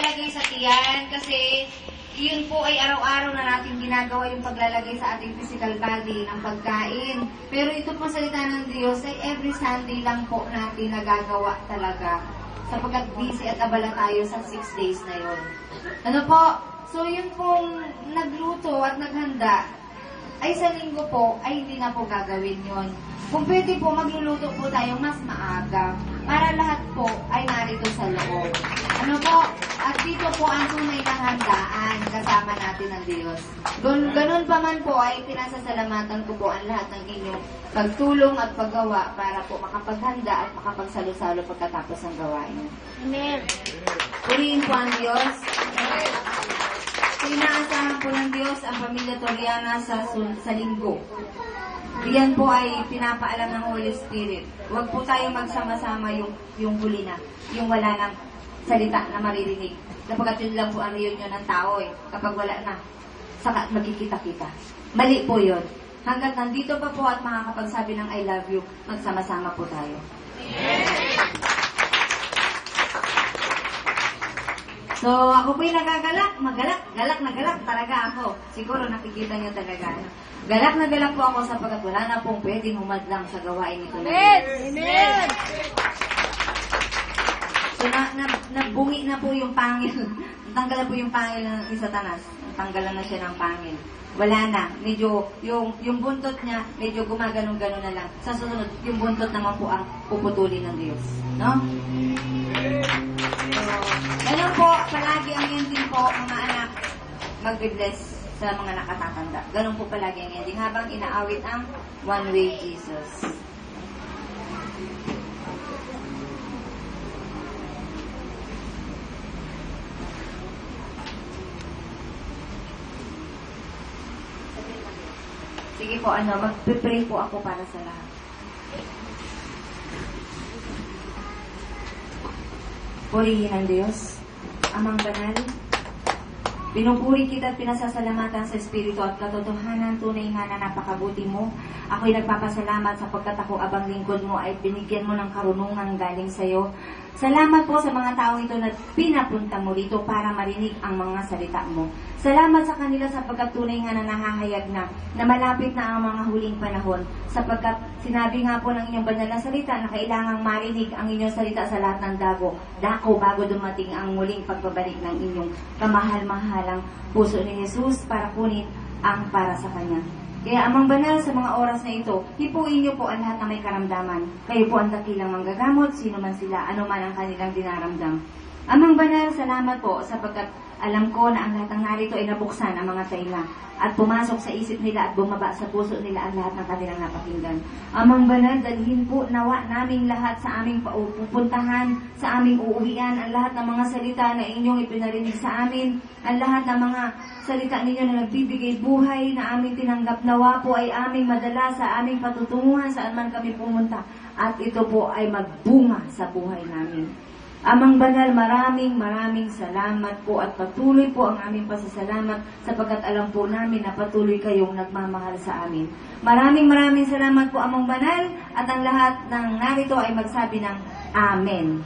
paglalagay sa tiyan kasi yun po ay araw-araw na natin ginagawa yung paglalagay sa ating physical body ng pagkain. Pero ito po salita ng Diyos ay every Sunday lang po natin nagagawa talaga. Sapagkat busy at abala tayo sa 6 days na yun. Ano po? So yun pong nagluto at naghanda ay sa linggo po ay hindi na po gagawin yun. Kung pwede po, magluluto po tayo mas maaga para lahat po ay narito sa loob. Ano po? At dito po ang tunay na handaan kasama natin ng Diyos. Ganun pa man po ay pinasasalamatan ko po ang lahat ng inyong pagtulong at paggawa para po makapaghanda at makapagsalo-salo pagkatapos ng gawain. Amen. Purihin po ang Diyos. Inaasahan po ng Diyos ang pamilya Toriana sa linggo. Yan po ay pinapaalam ng Holy Spirit. Huwag po tayong magsama-sama yung huli na, yung wala ng salita na maririnig. Sapagkat yun lang po ang reunion ng tao eh. Kapag wala na, saka magkikita-kita. Mali po yun. Hanggat nandito pa po at makakapagsabi ng I love you, magsama-sama po tayo. So, ako po'y nagagalak, galak na galak talaga ako. Siguro nakikita niyo talaga. Galak na galak po ako sapagkat wala na pong pwedeng humadlang sa gawain ito. Amen! So, nabungi na po yung pangil. Tanggal na po yung pangil ni Satanas. Tanggalan na siya ng pangil. Wala na. Medyo, yung buntot niya, medyo gumaganon-ganon na lang. Sa susunod, yung buntot naman po ang puputulin ng Diyos. No? Ganun po, palagi ang ending po, mga anak, magbe-bless sa mga nakatatanda. Ganun po palagi ang ending habang inaawit ang One Way Jesus. Sige po, magpe-pray po ako para sa lahat. Purihin ang Diyos, Amang Banal. Pinupuri kita at pinasasalamatan sa Espiritu at katotohanan, tunay nga na napakabuti mo. Ako'y nagpapasalamat sapagkat ako abang lingkod mo ay binigyan mo ng karunungan galing sa iyo. Salamat po sa mga taong ito na pinapunta mo dito para marinig ang mga salita mo. Salamat sa kanila sapagkat tunay nga na nahahayag na malapit na ang mga huling panahon. Sapagkat sinabi nga po ng inyong banal na salita na kailangang marinig ang inyong salita sa lahat ng dako bago dumating ang muling pagbabalik ng inyong kamahal-mahalang puso ni Jesus para kunin ang para sa Kanya. Kaya Amang Banal, sa mga oras na ito, hipuin niyo po ang lahat na may karamdaman. Kayo po ang dakilang manggagamot, sino man sila, ano man ang kanilang dinaramdam. Amang Banal, salamat po sapagkat alam ko na ang lahat ng narito ay nabuksan ang mga taila at pumasok sa isip nila at bumaba sa puso nila ang lahat ng kanilang napakinggan. Amang Banal, dalhin po nawa naming lahat sa aming pupuntahan, sa aming uuwian, ang lahat ng mga salita na inyong ipinarinig sa amin, ang lahat ng mga salita ninyo na nagbibigay buhay na aming tinanggap nawa po ay aming madala sa aming patutunguhan saan man kami pumunta at ito po ay magbunga sa buhay namin. Amang Banal, maraming salamat po at patuloy po ang aming pasasalamat sapagkat alam po namin na patuloy kayong nagmamahal sa amin. Maraming salamat po Amang Banal at ang lahat ng narito ay magsabi ng Amen.